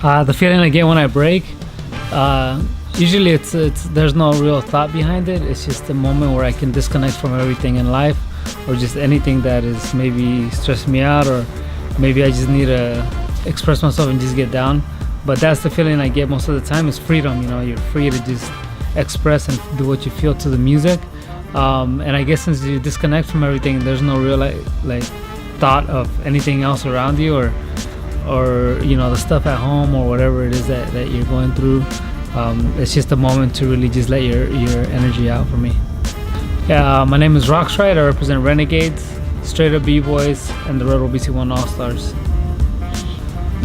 The feeling I get when I break, usually it's there's no real thought behind it. It's just a moment where I can disconnect from everything in life, or just anything that is maybe stressing me out, or maybe I just need to express myself and just get down. But that's the feeling I get most of the time, is freedom. You know, you're free to just express and do what you feel to the music. And I guess since you disconnect from everything, there's no real like thought of anything else around you, or you know, the stuff at home or whatever it is that you're going through. It's just a moment to really just let your energy out for me. Yeah, my name is Roxrite. I represent Renegades, Straight Up B-Boys, and the Red Bull BC1 All-Stars.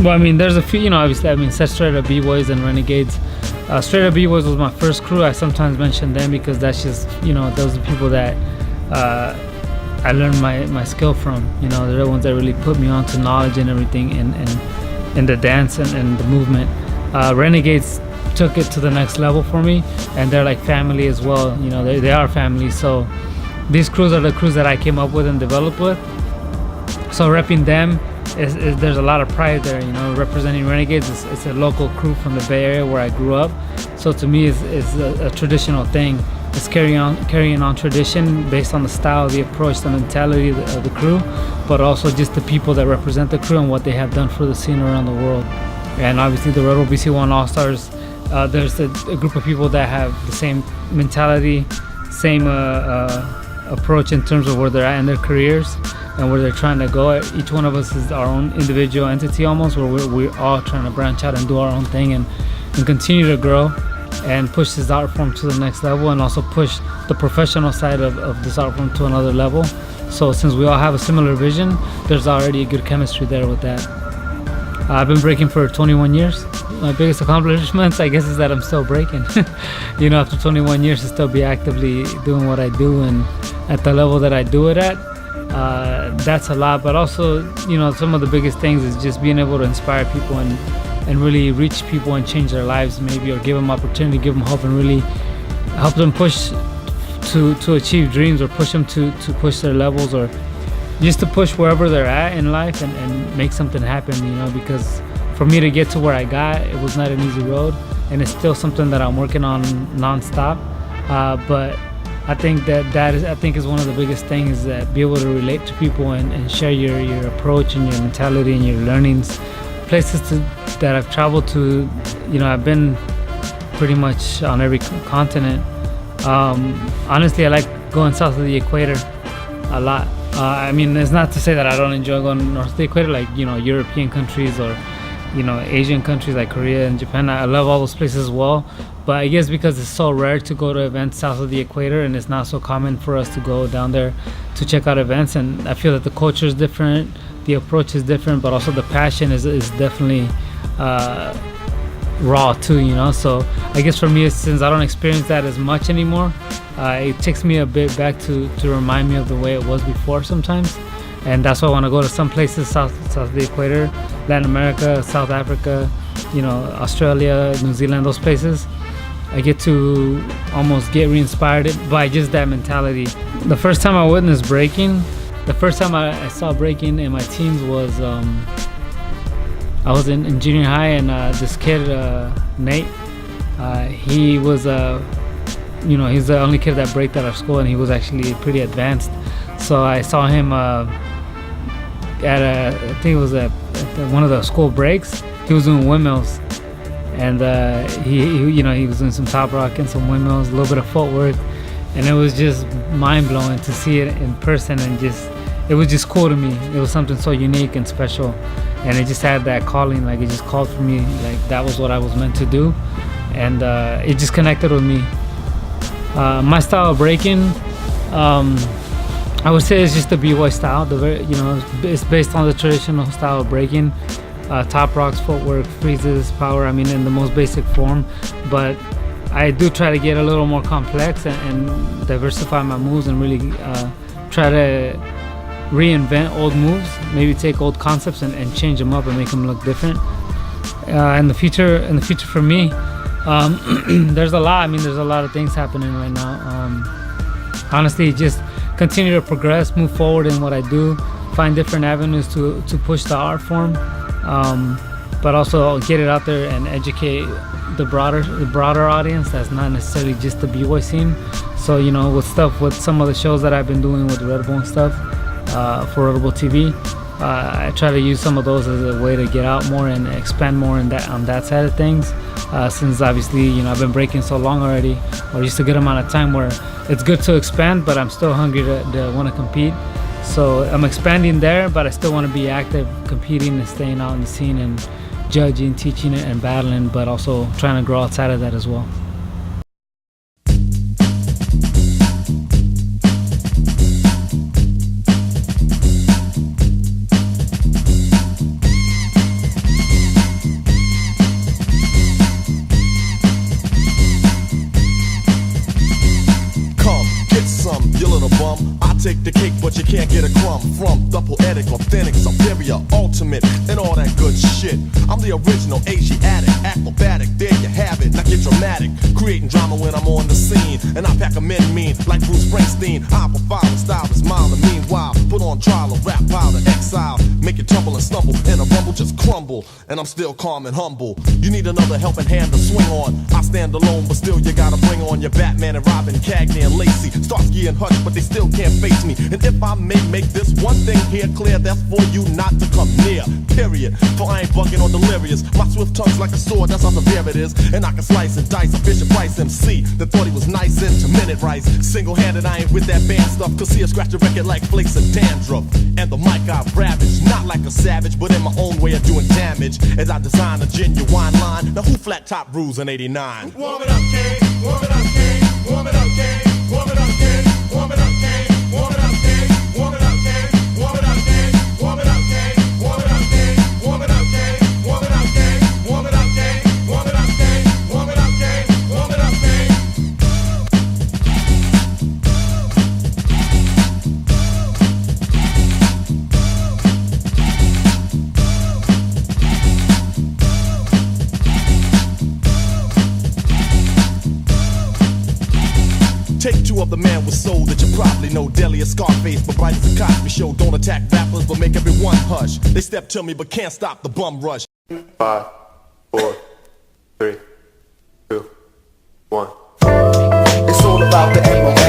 Well, I mean, there's a few, you know, obviously, I mean, said Straight Up B-Boys and Renegades. Straight Up B-Boys was my first crew. I sometimes mention them because that's just, you know, those are the people that I learned my skill from. You know, they're the ones that really put me on to knowledge and everything, and the dance and the movement. Renegades took it to the next level for me, and they're like family as well. You know, they are family. So these crews are the crews that I came up with and developed with. So repping them, there's a lot of pride there. You know, representing Renegades, it's a local crew from the Bay Area where I grew up. So to me, it's a traditional thing. It's carrying on tradition based on the style, the approach, the mentality of the crew, but also just the people that represent the crew and what they have done for the scene around the world. And obviously the Red Bull BC1 All-Stars, there's a group of people that have the same mentality, same approach in terms of where they're at in their careers and where they're trying to go. Each one of us is our own individual entity almost, where we're all trying to branch out and do our own thing and continue to grow and push this art form to the next level, and also push the professional side of this art form to another level. So since we all have a similar vision, there's already a good chemistry there with that. I've been breaking for 21 years. My biggest accomplishments, I guess, is that I'm still breaking. You know, after 21 years to still be actively doing what I do and at the level that I do it at, that's a lot. But also, you know, some of the biggest things is just being able to inspire people and really reach people and change their lives maybe, or give them opportunity, give them hope, and really help them push to achieve dreams, or push them to push their levels, or just to push wherever they're at in life and make something happen, you know, because for me to get to where I got, it was not an easy road, and it's still something that I'm working on nonstop. But I think that is one of the biggest things, that be able to relate to people and share your approach and your mentality and your learnings. Places that I've traveled to, you know, I've been pretty much on every continent. Honestly, I like going south of the equator a lot. I mean, it's not to say that I don't enjoy going north of the equator, like, you know, European countries, or, you know, Asian countries like Korea and Japan. I love all those places as well. But I guess because it's so rare to go to events south of the equator, and it's not so common for us to go down there to check out events, and I feel that the culture is different, the approach is different, but also the passion is definitely raw too, you know. So I guess for me, since I don't experience that as much anymore, it takes me a bit back to remind me of the way it was before sometimes. And that's why I want to go to some places south of the equator, Latin America, South Africa, you know, Australia, New Zealand, those places. I get to almost get re-inspired by just that mentality. The first time I witnessed breaking, the first time I saw breaking in my teens was I was in junior high, and this kid, Nate, he was you know, he's the only kid that braked at our school, and he was actually pretty advanced. So I saw him at I think it was at one of the school breaks. He was doing windmills, and he you know, he was doing some top rock and some windmills, a little bit of footwork, and it was just mind-blowing to see it in person, and it was just cool to me. It was something so unique and special, and it just had that calling, like it just called for me, like that was what I was meant to do, and it just connected with me. My style of breaking, I would say it's just the B-boy style. You know, it's based on the traditional style of breaking, top rocks, footwork, freezes, power. I mean, in the most basic form, but I do try to get a little more complex and diversify my moves, and really try to reinvent old moves. Maybe take old concepts and change them up and make them look different. In the future for me, there's a lot. I mean, there's a lot of things happening right now. Honestly, just continue to progress, move forward in what I do, find different avenues to push the art form. but also get it out there and educate the broader audience that's not necessarily just the b-boy scene. So, you know, with some of the shows that I've been doing with Red Bull and stuff for Red Bull TV, I try to use some of those as a way to get out more and expand more on that side of things. Since obviously, you know, I've been breaking so long already, or just a good amount of time where it's good to expand, but I'm still hungry to want to compete. So I'm expanding there, but I still want to be active, competing and staying out in the scene and judging, teaching it, and battling, but also trying to grow outside of that as well. Take the cake, but you can't get a crumb from the poetic, authentic, superior, ultimate, and all that good shit. I'm the original Asiatic, acrobatic, there you have it. Now get dramatic, creating drama when I'm on the scene, and I pack 'em in mean like Bruce Springsteen. I profile and style is mild, and meanwhile put on trial, a rap pile to exile, make it tumble and stumble, and a rumble just crumble. And I'm still calm and humble. You need another helping hand to swing on. I stand alone, but still you gotta bring on your Batman and Robin, Cagney and Lacey, Starsky and Hutch, but they still can't face me. And if I may make this one thing here clear, that's for you not to come near, period. For I ain't bugging or delirious. My swift tongue's like a sword, that's how severe it is. And I can slice and dice a Fisher Price MC that thought he was nice into minute rice. Single-handed, I ain't with that band stuff, cause he'll scratch the record like flakes of dandruff. And the mic I've ravaged, not like a savage, but in my own way of doing damage, as I design a genuine line. Now who flat top rules in 89? Warm it up, Kane, warm it up, Kane, warm it up, Kane, warm it up, Kane, warm it up, Kane. Warm it up, Kane. Warm it up, Kane. Warm it up, Kane. Warm it up, Kane. Warm it up, Kane. Warm it up, Kane. Warm it up, Kane. Warm it up, Kane. Warm it up, Kane. Warm it up, Kane. Warm it up, Kane. Take two of the man with soul that you probably know. Deli or Scarface, but bright as a Cosby Show. Don't attack rappers, but make everyone hush. They step to me, but can't stop the bum rush. 5, 4, 3, 2, 1. It's all about the aim.